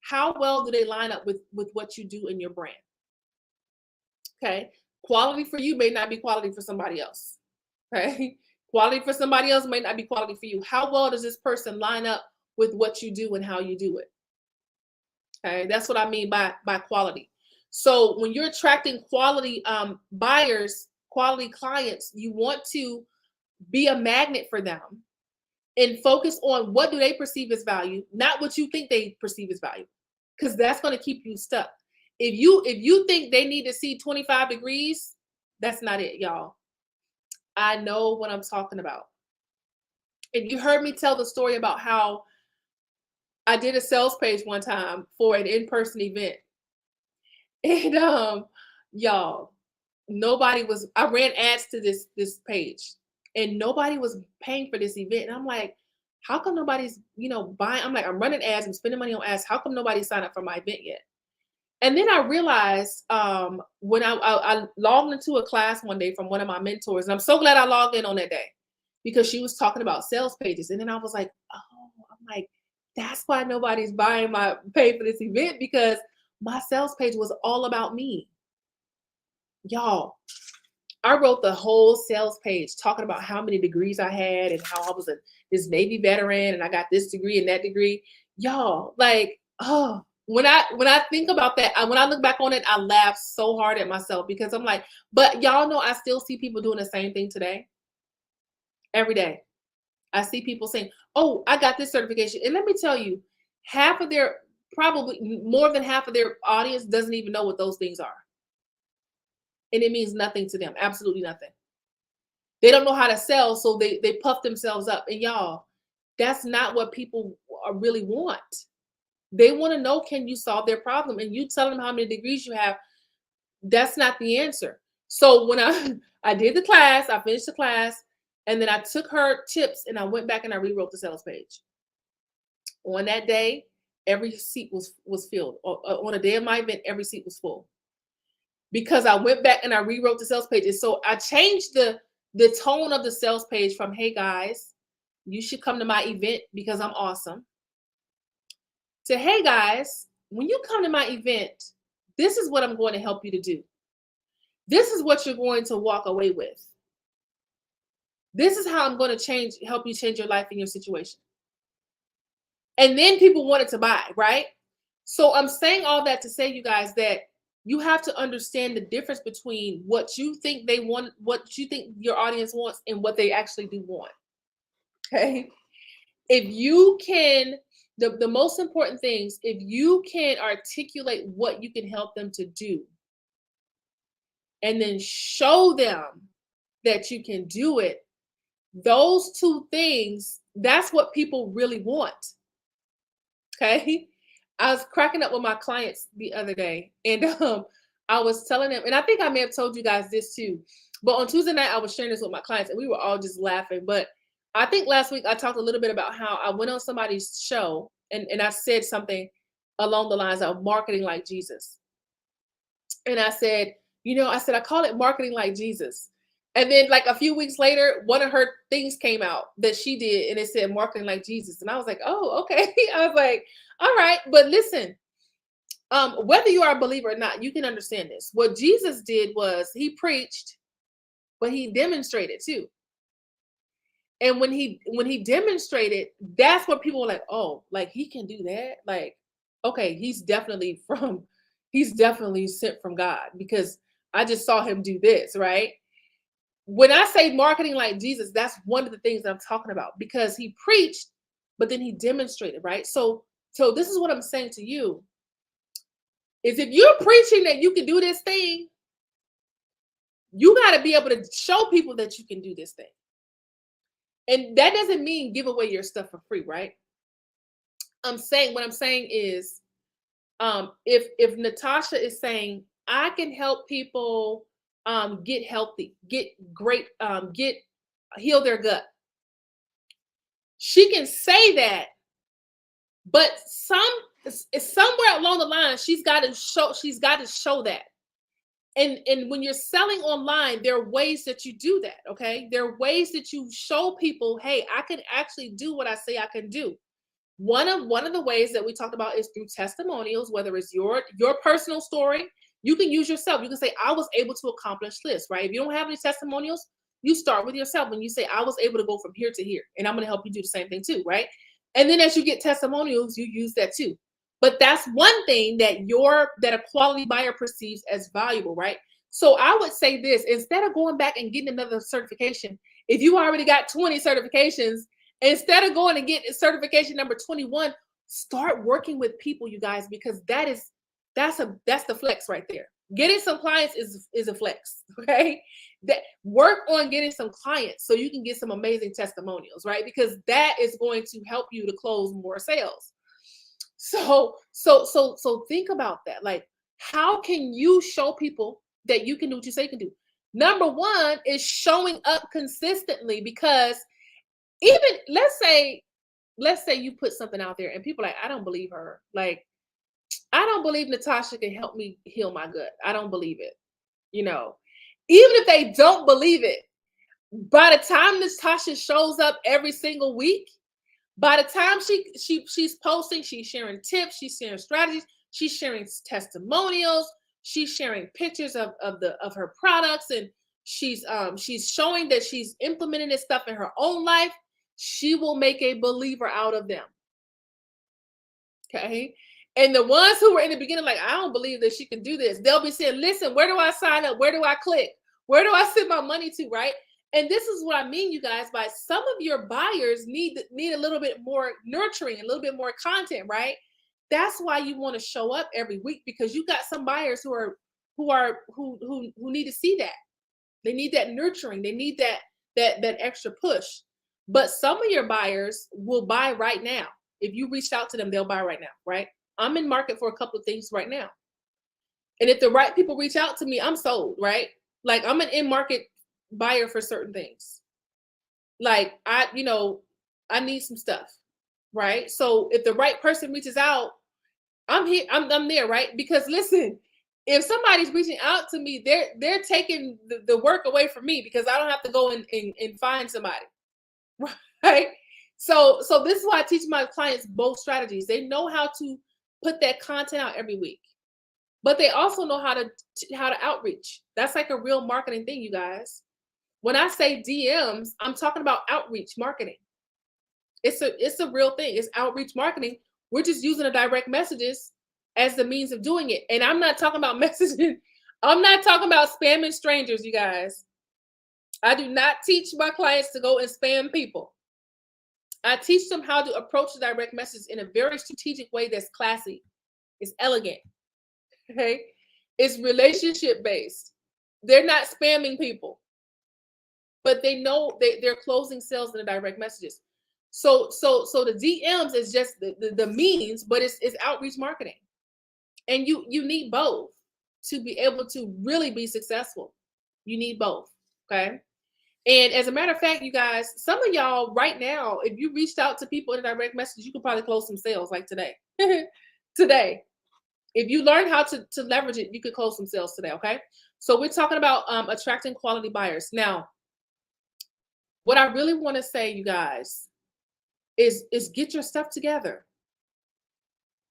how well do they line up with what you do in your brand? Okay. Quality for you may not be quality for somebody else. Okay. Quality for somebody else may not be quality for you. How well does this person line up with what you do and how you do it? Okay. That's what I mean by quality. So when you're attracting quality buyers, quality clients, you want to be a magnet for them and focus on what do they perceive as value, not what you think they perceive as value, because that's going to keep you stuck. If you think they need to see 25 degrees, that's not it, y'all. I know what I'm talking about. And you heard me tell the story about how I did a sales page one time for an in-person event. And y'all, I ran ads to this page and nobody was paying for this event. And I'm like, how come nobody's, buying? I'm like, I'm running ads, I'm spending money on ads. How come nobody signed up for my event yet? And then I realized when I logged into a class one day from one of my mentors, and I'm so glad I logged in on that day because she was talking about sales pages. And then I was like, oh, I'm like, that's why nobody's buying my pay for this event, because my sales page was all about me. Y'all, I wrote the whole sales page talking about how many degrees I had and how I was this Navy veteran and I got this degree and that degree. Y'all, like, oh, when I think about that, when I look back on it, I laugh so hard at myself because I'm like, but y'all know I still see people doing the same thing today. Every day. I see people saying, oh, I got this certification. And let me tell you, probably more than half of their audience doesn't even know what those things are. And it means nothing to them. Absolutely nothing. They don't know how to sell, so they puff themselves up. And y'all, that's not what people really want. They want to know, can you solve their problem? And you tell them how many degrees you have, that's not the answer. So when I did the class, I finished the class, and then I took her tips and I went back and I rewrote the sales page. On that day, every seat was filled. On a day of my event, every seat was full. Because I went back and I rewrote the sales pages. So I changed the tone of the sales page from, hey guys, you should come to my event because I'm awesome, to, hey guys, when you come to my event, this is what I'm going to help you to do. This is what you're going to walk away with. This is how I'm going to help you change your life and your situation. And then people wanted to buy, right? So I'm saying all that to say, you guys, that you have to understand the difference between what you think they want, what you think your audience wants, and what they actually do want. Okay. If you can, the most important things, if you can articulate what you can help them to do, and then show them that you can do it, those two things, that's what people really want. Okay. I was cracking up with my clients the other day, and I was telling them, and I think I may have told you guys this too, but on Tuesday night, I was sharing this with my clients, and we were all just laughing. But I think last week I talked a little bit about how I went on somebody's show, and I said something along the lines of marketing like Jesus. And I said, I call it marketing like Jesus. And then like a few weeks later, one of her things came out that she did, and it said marketing like Jesus. And I was like, oh, okay. I was like, all right. But listen, whether you are a believer or not, you can understand this. What Jesus did was he preached, but he demonstrated too. And when he demonstrated, that's what people were like, oh, like he can do that. Like, okay, he's definitely sent from God, because I just saw him do this, right? When I say marketing like Jesus, that's one of the things that I'm talking about, because he preached, but then he demonstrated, right? So this is what I'm saying to you, is if you're preaching that you can do this thing, you got to be able to show people that you can do this thing. And that doesn't mean give away your stuff for free, right? What I'm saying is, if Natasha is saying, I can help people get healthy, get great, heal their gut, she can say that, but somewhere along the line, she's got to show that. And when you're selling online, there are ways that you do that. Okay, there are ways that you show people, hey, I can actually do what I say I can do. One of the ways that we talked about is through testimonials, whether it's your personal story. You can use yourself. You can say, I was able to accomplish this, right? If you don't have any testimonials, you start with yourself and you say, I was able to go from here to here, and I'm going to help you do the same thing too, right? And then as you get testimonials, you use that too. But that's one thing that a quality buyer perceives as valuable, right? So I would say this, instead of going back and getting another certification, if you already got 20 certifications, instead of going and getting certification number 21, start working with people, you guys, because that's the flex right there. Getting some clients is a flex, okay? That work on getting some clients so you can get some amazing testimonials, right? Because that is going to help you to close more sales. So think about that. Like, how can you show people that you can do what you say you can do? Number one is showing up consistently, because even let's say you put something out there and people are like, I don't believe her. Like, I don't believe Natasha can help me heal my gut. I don't believe it. Even if they don't believe it, by the time Natasha shows up every single week, by the time she's posting, she's sharing tips, she's sharing strategies, she's sharing testimonials, she's sharing pictures of her products, and she's showing that she's implementing this stuff in her own life, she will make a believer out of them. Okay. And the ones who were in the beginning, like, I don't believe that she can do this, they'll be saying, listen, where do I sign up? Where do I click? Where do I send my money to? Right. And this is what I mean, you guys, by some of your buyers need a little bit more nurturing, a little bit more content, right? That's why you want to show up every week, because you got some buyers who need to see that. They need that nurturing. They need that extra push. But some of your buyers will buy right now. If you reached out to them, they'll buy right now, right? I'm in market for a couple of things right now. And if the right people reach out to me, I'm sold, right? Like, I'm an in-market buyer for certain things. Like, I need some stuff, right? So if the right person reaches out, I'm here, I'm there, right? Because listen, if somebody's reaching out to me, they're taking the work away from me, because I don't have to go and find somebody, right? So this is why I teach my clients both strategies. They know how to put that content out every week, but they also know how to outreach. That's like a real marketing thing, you guys. When I say DMs, I'm talking about outreach marketing. It's a real thing. It's outreach marketing. We're just using the direct messages as the means of doing it. And I'm not talking about messaging. I'm not talking about spamming strangers, you guys. I do not teach my clients to go and spam people. I teach them how to approach the direct message in a very strategic way that's classy. It's elegant. Okay. It's relationship based. They're not spamming people, but they know they're closing sales in the direct messages. So the DMs is just the means, but it's outreach marketing. And you need both to be able to really be successful. You need both. Okay. And as a matter of fact, you guys, some of y'all right now, if you reached out to people in a direct message, you could probably close some sales like today. Today. If you learn how to leverage it, you could close some sales today. Okay. So we're talking about attracting quality buyers. Now, what I really want to say, you guys, is get your stuff together.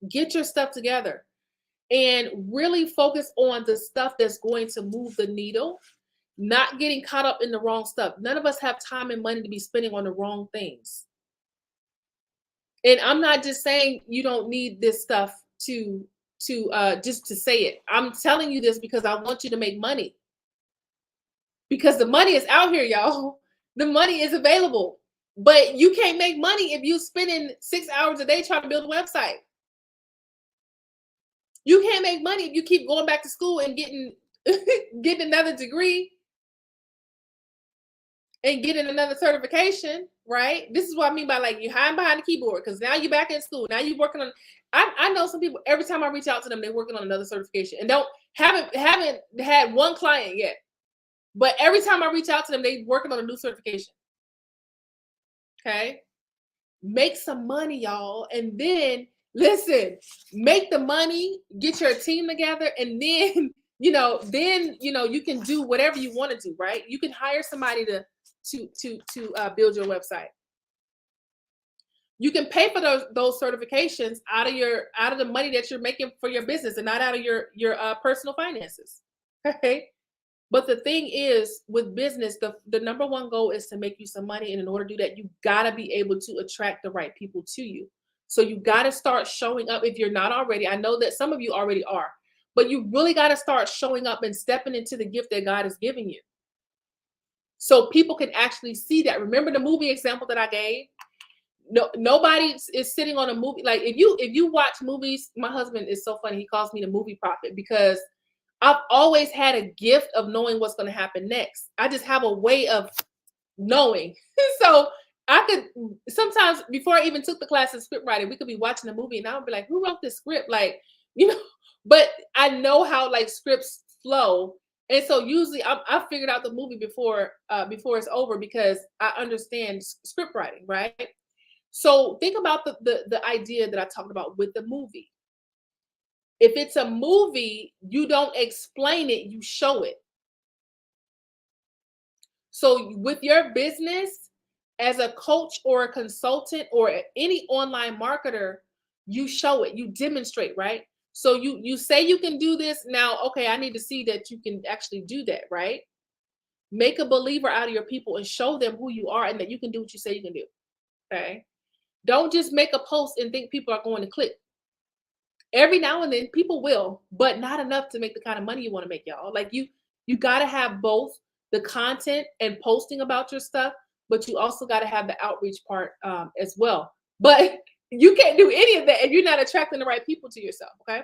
Get your stuff together and really focus on the stuff that's going to move the needle, not getting caught up in the wrong stuff. None of us have time and money to be spending on the wrong things. And I'm not just saying you don't need this stuff to just to say it. I'm telling you this because I want you to make money. Because the money is out here, y'all. The money is available. But you can't make money if you're spending 6 hours a day trying to build a website. You can't make money if you keep going back to school and getting another degree and getting another certification, right? This is what I mean by like you're hiding behind the keyboard because now you're back in school. Now you're working on. I know some people. Every time I reach out to them, they're working on another certification and haven't had one client yet. But every time I reach out to them, they're working on a new certification. Okay, make some money, y'all, and then listen. Make the money, get your team together, and then you can do whatever you want to do. Right? You can hire somebody to build your website. You can pay for those certifications out of the money that you're making for your business and not out of your personal finances. Okay. But the thing is with business, the number one goal is to make you some money. And in order to do that, you gotta be able to attract the right people to you. So you gotta start showing up if you're not already. I know that some of you already are, but you really gotta start showing up and stepping into the gift that God has given you. So people can actually see that. Remember the movie example that I gave? No, nobody is sitting on a movie. Like if you watch movies, my husband is so funny. He calls me the movie prophet because I've always had a gift of knowing what's going to happen next. I just have a way of knowing. So I could sometimes before I even took the class in script writing, we could be watching a movie and I would be like, who wrote this script? Like, but I know how like scripts flow. And so usually I figured out the movie before it's over because I understand script writing, right? So think about the idea that I talked about with the movie. If it's a movie, you don't explain it, you show it. So with your business, as a coach or a consultant or any online marketer, you show it, you demonstrate, right? So you say you can do this now. Okay, I need to see that you can actually do that, right? Make a believer out of your people and show them who you are and that you can do what you say you can do. Okay. Don't just make a post and think people are going to click. Every now and then people will, but not enough to make the kind of money you want to make, y'all. Like you got to have both the content and posting about your stuff, but you also got to have the outreach part as well. But you can't do any of that if you're not attracting the right people to yourself. Okay.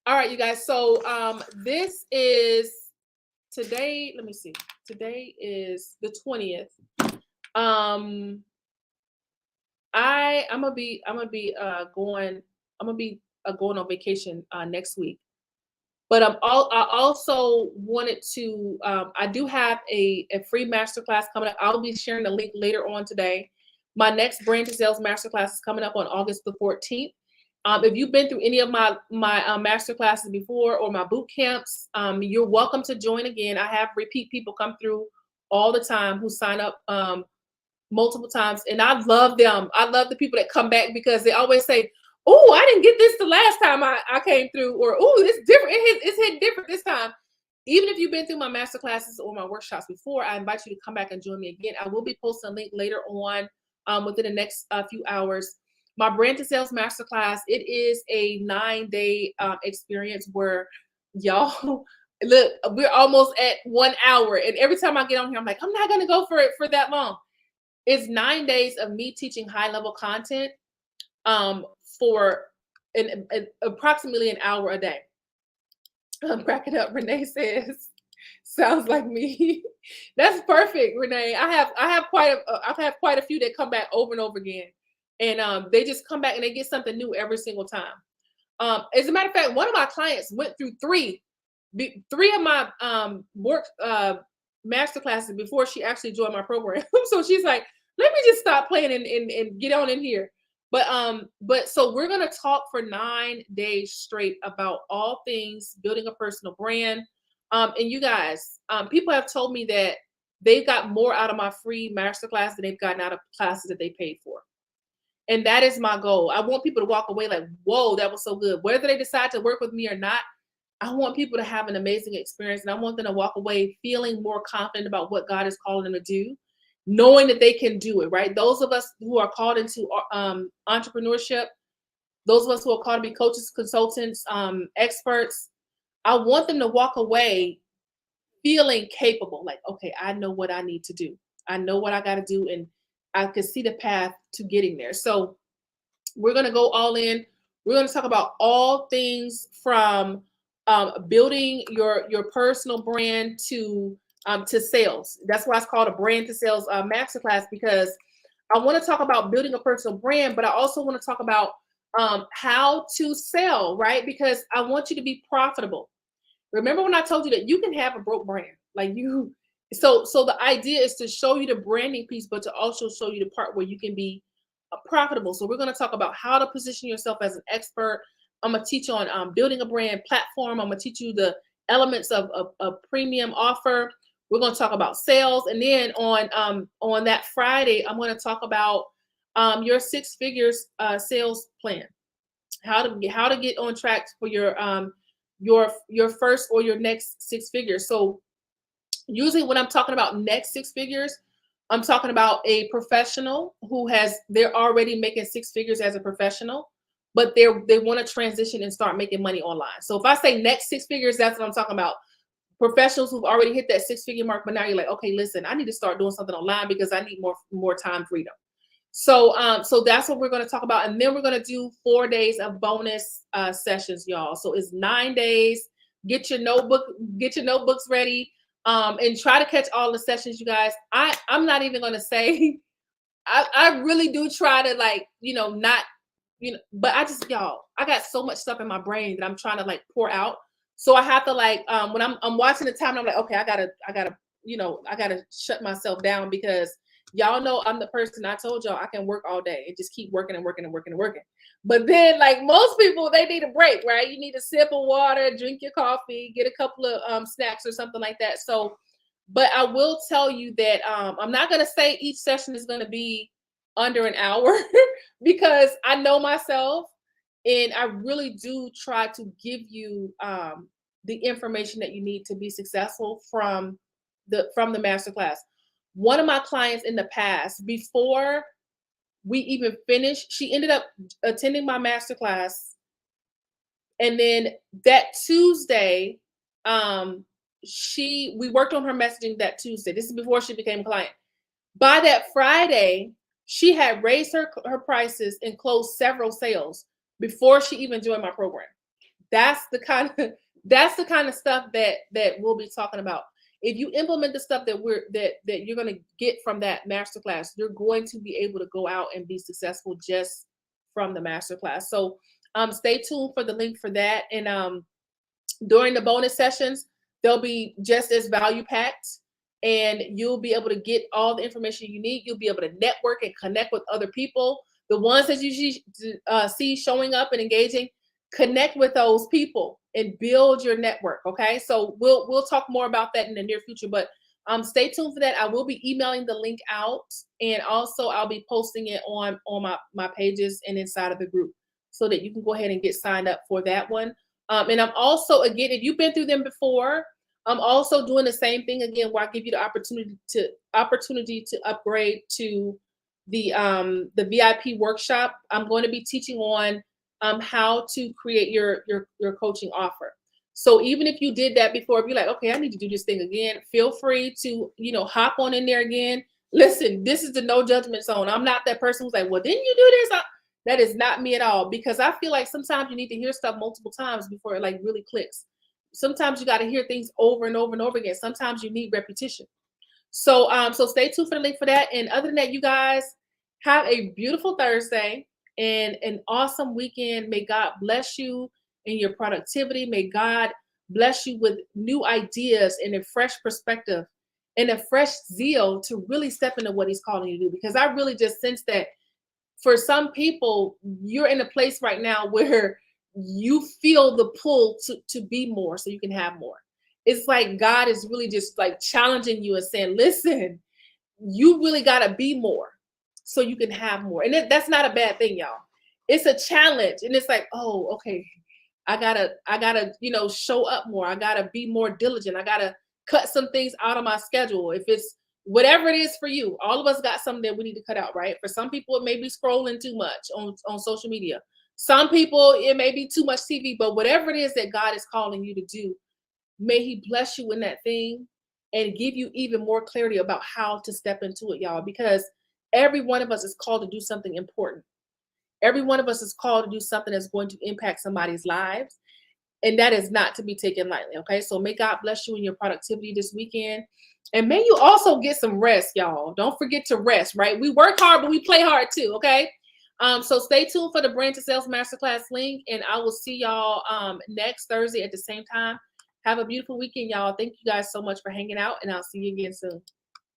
All right, you guys. So this is today. Let me see. Today is the 20th. I'm gonna be going on vacation next week. But I also wanted to. I do have a free masterclass coming up. I'll be sharing the link later on today. My next Brand to Sales masterclass is coming up on August the 14th. If you've been through any of my masterclasses before or my boot camps, you're welcome to join again. I have repeat people come through all the time who sign up multiple times, and I love them. I love the people that come back because they always say, "Oh, I didn't get this the last time I came through," or "Oh, it's different. It's hit different this time." even if you've been through my master classes or my workshops before, I invite you to come back and join me again. I will be posting a link later on within the next few hours. My Brand to Sales Masterclass, it is a 9-day experience where y'all, look, we're almost at 1 hour. And every time I get on here, I'm like, I'm not going to go for it for that long. It's 9 days of me teaching high level content for approximately an hour a day. I'm cracking up. Renee says, "Sounds like me." That's perfect, Renee. I've had quite a few that come back over and over again, and they just come back and they get something new every single time. As a matter of fact, one of my clients went through three of my work master classes before she actually joined my program. So she's like, "Let me just stop playing and get on in here." But so we're gonna talk for 9 days straight about all things building a personal brand. And you guys, people have told me that they've got more out of my free masterclass than they've gotten out of classes that they paid for. And that is my goal. I want people to walk away like, whoa, that was so good. Whether they decide to work with me or not, I want people to have an amazing experience. And I want them to walk away feeling more confident about what God is calling them to do, knowing that they can do it, right? Those of us who are called into entrepreneurship, those of us who are called to be coaches, consultants, experts, I want them to walk away feeling capable, like, okay, I know what I need to do. I know what I got to do, and I can see the path to getting there. So we're going to go all in. We're going to talk about all things from building your personal brand to sales. That's why it's called a Brand to Sales Masterclass, because I want to talk about building a personal brand, but I also want to talk about how to sell, right? Because I want you to be profitable. Remember when I told you that you can have a broke brand, like you. So the idea is to show you the branding piece, but to also show you the part where you can be profitable. So we're going to talk about how to position yourself as an expert. I'm going to teach you on building a brand platform. I'm going to teach you the elements of a premium offer. We're going to talk about sales, and then on that Friday, I'm going to talk about your 6 figures sales plan. How to get on track for your first or your next 6 figures. So usually when I'm talking about next 6 figures, I'm talking about a professional they're already making 6 figures as a professional, but they want to transition and start making money online. So if I say next 6 figures, that's what I'm talking about. Professionals who've already hit that 6-figure mark, but now you're like, okay, listen, I need to start doing something online because I need more time freedom. So that's what we're going to talk about. And then we're going to do 4 days of bonus sessions, y'all. So it's 9 days. Get your notebooks ready. And try to catch all the sessions, you guys. I'm not even going to say, I really do try to but I got so much stuff in my brain that I'm trying to pour out. So I have to when I'm watching the time, I'm like, okay, I gotta shut myself down, because y'all know I'm the person, I told y'all I can work all day and just keep working and working and working and working. But then most people, they need a break, right? You need a sip of water, drink your coffee, get a couple of snacks or something like that. So, but I will tell you that I'm not going to say each session is going to be under an hour because I know myself, and I really do try to give you the information that you need to be successful from the masterclass. One of my clients in the past, before we even finished, she ended up attending my masterclass, and then that Tuesday, we worked on her messaging that Tuesday. This is before she became a client. By that Friday, she had raised her prices and closed several sales before she even joined my program. That's the kind of stuff that we'll be talking about. If you implement the stuff that you're going to get from that masterclass, you're going to be able to go out and be successful just from the masterclass. So stay tuned for the link for that. And during the bonus sessions, they'll be just as value packed, and you'll be able to get all the information you need. You'll be able to network and connect with other people. The ones that you see showing up and engaging, connect with those people and build your network. Okay. So we'll talk more about that in the near future, but stay tuned for that. I will be emailing the link out, and also I'll be posting it on my pages and inside of the group, so that you can go ahead and get signed up for that one. And I'm also, again, if you've been through them before, I'm also doing the same thing again where I give you the opportunity to upgrade to the VIP workshop. I'm going to be teaching on how to create your coaching offer. So even if you did that before, if you're like, okay, I need to do this thing again, feel free to, hop on in there again. Listen, this is the no judgment zone. I'm not that person who's like, well, didn't you do this? That is not me at all, because I feel like sometimes you need to hear stuff multiple times before it like really clicks. Sometimes you got to hear things over and over and over again. Sometimes you need repetition. So stay tuned for the link for that. And other than that, you guys have a beautiful Thursday and an awesome weekend. May God bless you in your productivity. May God bless you with new ideas and a fresh perspective and a fresh zeal to really step into what he's calling you to do. Because I really just sense that for some people, you're in a place right now where you feel the pull to be more so you can have more. It's like God is really just like challenging you and saying, listen, you really got to be more so you can have more. And that's not a bad thing, y'all. It's a challenge. And it's like, oh, okay, I gotta, show up more. I gotta be more diligent. I gotta cut some things out of my schedule. If it's whatever it is for you, all of us got something that we need to cut out, right? For some people, it may be scrolling too much on social media. Some people, it may be too much TV, but whatever it is that God is calling you to do, may he bless you in that thing and give you even more clarity about how to step into it, y'all, because every one of us is called to do something important. Every one of us is called to do something that's going to impact somebody's lives. And that is not to be taken lightly. Okay. So may God bless you in your productivity this weekend. And may you also get some rest, y'all. Don't forget to rest, right? We work hard, but we play hard too. Okay. So stay tuned for the Brand to Sales Masterclass link. And I will see y'all next Thursday at the same time. Have a beautiful weekend, y'all. Thank you guys so much for hanging out, and I'll see you again soon.